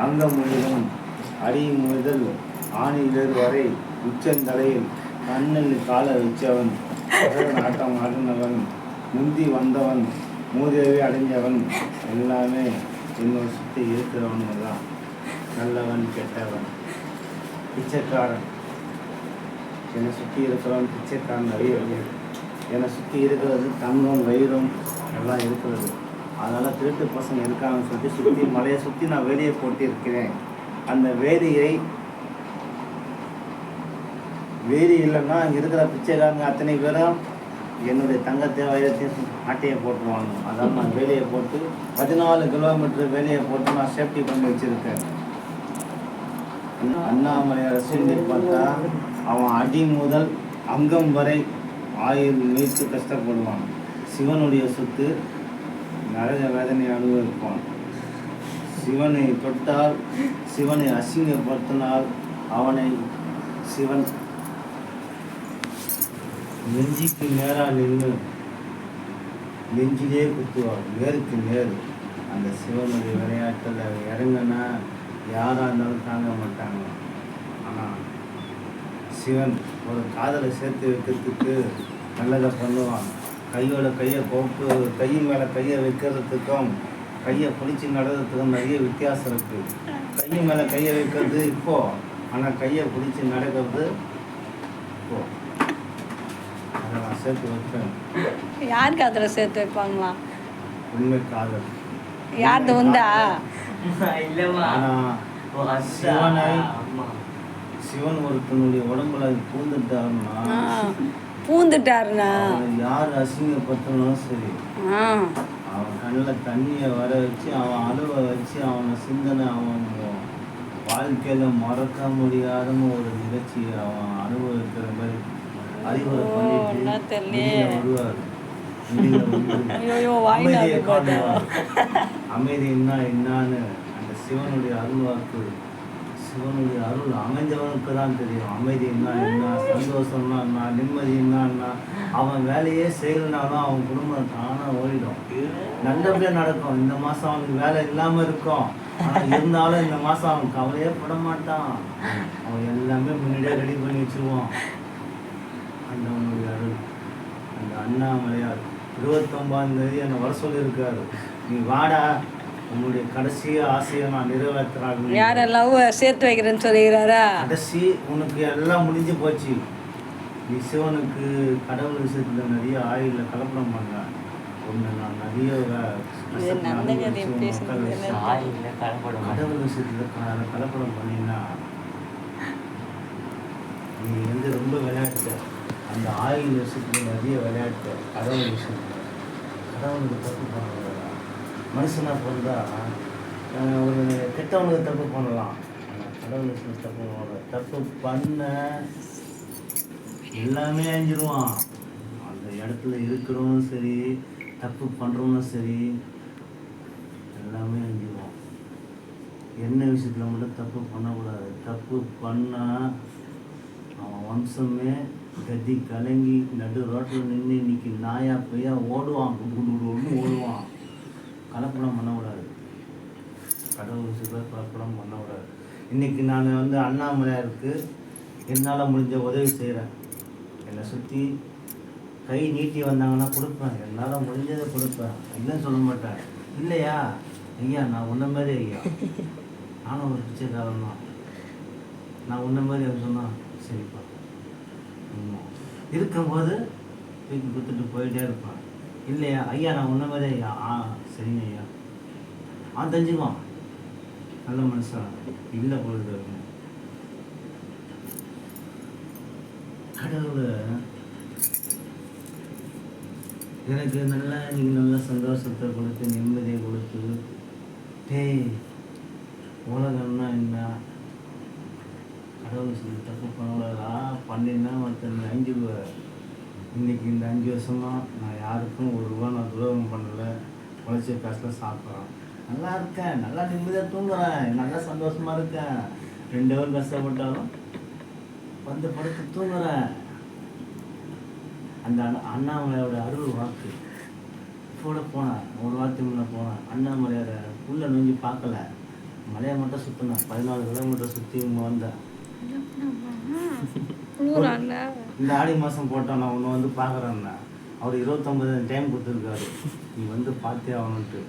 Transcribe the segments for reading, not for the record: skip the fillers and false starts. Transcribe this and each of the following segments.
அங்கம் முழுதும் அடி முதல் ஆணியிலிருந்து வரை உச்சந்தலையில் கண்ணில் கால வச்சவன் நாட்டம் ஆடினவன் முந்தி வந்தவன் மூதேவி அடைஞ்சவன் எல்லாமே என்னோட சுற்றி இருக்கிறவனுங்க தான். நல்லவன் கெட்டவன் பிச்சைக்காரன். என்னை சுற்றி இருக்கிறவன் பிச்சைக்காரன் நிறைய இருக்குது. என்னை சுற்றி இருக்கிறது தங்கம் வைரம் எல்லாம் இருக்கிறது. அதனால் திருட்டு பசங்க இருக்காங்கன்னு சொல்லிட்டு சுற்றி மலையை சுற்றி நான் வேலியை போட்டு இருக்கிறேன். அந்த வேலியை வேலி இல்லைன்னா அங்கே இருக்கிற பிச்சைக்காரங்க அத்தனை பேரும் என்னுடைய தங்கத்தை வைரத்தையும் ஆட்டையை போட்டுருவாங்க. அதாவது நான் வேலையை போட்டு 14 கிலோமீட்டர் வேலையை போட்டு நான் சேஃப்டி பண்ணி வச்சுருக்கேன். அண்ணாமலையார் சொல்லி பார்த்தா அவன் அடி முதல் அங்கம் வரை 1000 வயசு கஷ்டப்படுவான். சிவனுடைய சொத்து நரக வேதனை அனுபவிப்பான். சிவனை தொட்டால், சிவனை அசிங்கப்படுத்தினால் அவனை சிவன் நெஞ்சிக்கு நேராக நின்று நெஞ்சிலே குத்துவார், நேருக்கு நேரு. அந்த சிவனுடைய விளையாட்டில் இறங்கினா யாராக இருந்தாலும் தாங்க மாட்டாங்க. ஆனால் சிவன் ஒரு காதலை சேர்த்து வைக்கிறதுக்கு நல்லதை பண்ணுவான். கையோட கையை கோப்பு கை மேலே கையை வைக்கிறதுக்கும் கையை பிடிச்சி நடக்கிறதுக்கும் நிறைய வித்தியாசம் இருக்குது. கை மேலே கையை வைக்கிறது இப்போது, ஆனால் கையை பிடிச்சி நடக்கிறது இப்போது. அதை நான் சேர்த்து வைப்பேன். யாருக்கு அதில் சேர்த்து வைப்பாங்களா? உண்மை காதல் யாருது உண்டா? ஆனால் சிவன் ஒருத்தனுடைய உடம்புல பூந்துட்டாருன்னா யார் அசிங்கப்படுத்தினாலும் சரி, அவன் கண்ணில் தண்ணியை வர வச்சு அவன் அழுவ வச்சு அவனை சிந்தனை அவன் வாழ்க்கையில் மறக்க முடியாதன்னு ஒரு நிகழ்ச்சியை அவன் அனுபவிக்கிற மாதிரி அறிவுரை பண்ணிட்டு வருவார். அமைதியை காணுவார். அமைதின்னா என்னான்னு அந்த சிவனுடைய அருள்வாக்கு, சிவனுடைய அருள் அமைஞ்சவனுக்கு தான் தெரியும். அமைதின்னா என்ன, சந்தோஷம்னா என்ன, நிம்மதினா என்ன. அவன் வேலையே செய்யலனாலும் அவன் குடும்பம் தானாக ஓடிடும், நல்லபடியாக நடக்கும். இந்த மாதம் அவனுக்கு வேலை இல்லாமல் இருக்கும், ஆனால் இருந்தாலும் இந்த மாதம் அவன் கவலையே பட மாட்டான். அவன் எல்லாமே முன்னாடியே ரெடி பண்ணி வச்சுருவான். அந்த அவனுடைய அருள். அந்த அண்ணாமலையார் 29ஆம் தேதி என்னை வர சொல்லியிருக்காரு. நீ வாடா, உன்னுடைய கடைசி ஆசையை நான் நிறைவேற்றுறாங்க. யாரெல்லாம் சேர்த்து வைக்கிறேன்னு சொல்லிக்கிறாரா? கடைசி உனக்கு எல்லாம் முடிஞ்சு போச்சு. நீ சிவனுக்கு கடவுள் விஷயத்தில் நிறைய ஆயுளில் கலப்படம் பண்ண ஒன்று. நான் நிறைய கடவுள் விஷயத்தில் கலப்படம் பண்ணினா நீ வந்து ரொம்ப விளையாட்டு. அந்த ஆயுள் விஷயத்தில் நிறைய விளையாட்டு. கடவுள் விஷயத்தில் கடவுளுக்கு தப்பு பண்ண மனுஷனாக பிறந்தா ஒரு கெட்டவனுக்கு தப்பு பண்ணலாம், கடவுள் விஷயத்தில் தப்பு பண்ண தப்பு பண்ண எல்லாமே அழிஞ்சிருவான். அந்த இடத்துல இருக்கிறவனும் சரி, தப்பு பண்ணுறவனும் சரி, எல்லாமே அழிஞ்சிருவான். என்ன விஷயத்தில் மட்டும் தப்பு பண்ணக்கூடாது. தப்பு பண்ணால் அவன் வம்சமே கத்தி கலங்கி நடு ரோட்டில் நின்று இன்னைக்கு நாயா பையா ஓடுவான், ஓடுவான். கலப்படம் பண்ணக்கூடாது. கடவுள் விஷயத்தில் கலப்படம் பண்ணக்கூடாது. இன்றைக்கி நான் வந்து அண்ணாமலையாருக்கு என்னால் முடிஞ்ச உதவி செய்கிறேன். என்னை சுற்றி கை நீட்டி வந்தாங்கன்னா கொடுப்பேன், என்னால் முடிஞ்சதை கொடுப்பேன், இல்லைன்னு சொல்ல மாட்டேன். இல்லையா ஐயா, நான் உன்ன மாதிரி ஐயா, நானும் ஒரு பிச்சைக்காரன் தான், நான் உன்ன மாதிரி அவர் சொன்னான் சரிப்பா இருக்கும்போது தூக்கி கொடுத்துட்டு போயிட்டே இருப்பான். இல்லையா ஐயா, நான் உன்ன மாதிரி ஐயா, சரிங்க ஐயா, தெரிஞ்சுக்குவான் நல்ல மனுஷன். இல்லை பொழுது கடவுள் எனக்கு நல்லா நீங்கள் நல்ல சந்தோஷத்தை கொடுத்து நிம்மதியை கொடுத்து, டேய் உலகம்னா என்ன, கடவுள் சொல்லி தப்பு பண்ணக்கூடாதா, பண்ணினா ஒருத்தர் அஞ்சிடுவார். இன்றைக்கி இந்த 5 வருஷமாக நான் யாருக்கும் ஒரு ரூபா நான் துரோகம் பண்ணலை. உழைச்ச காசில் சாப்பிட்றேன், நல்லா இருக்கேன், நல்லா நிம்மதியாக தூங்குறேன், நல்லா சந்தோஷமாக இருக்கேன். 2 ஹவர் கஷ்டப்பட்டாலும் வந்து படுத்து தூங்குறேன். அந்த அண்ணாமலையோட அருள் வாக்கு கூட போனேன். ஒரு வாரத்துக்கு முன்னே போனேன். அண்ணாமலையோட உள்ள நோஞ்சி பார்க்கல, மலையை மட்டும் சுற்றினேன், 14 கிலோமீட்டர் சுற்றி இங்கே வந்தேன். குளிராண்ணா இந்த ஆடி மாதம் போட்டோம், நான் ஒன்று வந்து பார்க்குறேன்னா அவர் 29 டைம் கொடுத்துருக்காரு, நீ வந்து பார்த்தே ஆகணுன்ட்டு.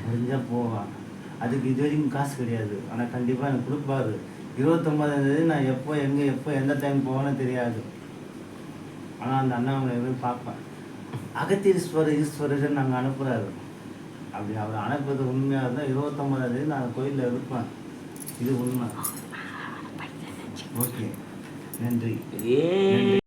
முடிஞ்சால் போவேன். அதுக்கு இது வரைக்கும் காசு கிடையாது, ஆனால் கண்டிப்பாக எனக்கு கொடுப்பாரு. 29 நான் எப்போ எங்கே எப்போ எந்த டைம் போவேன்னு தெரியாது. ஆனால் அந்த அண்ணாமலை போய் பார்ப்பேன். அகத்தீஸ்வரர் ஈஸ்வரர் நாங்கள் அனுப்புகிறாரு. அப்படி அவர் அனுப்புறது உண்மையாக இருந்தால் 29 நான் கோயிலில் இருப்பேன். இது உண்மை. ஓகே, நன்றி. ஏ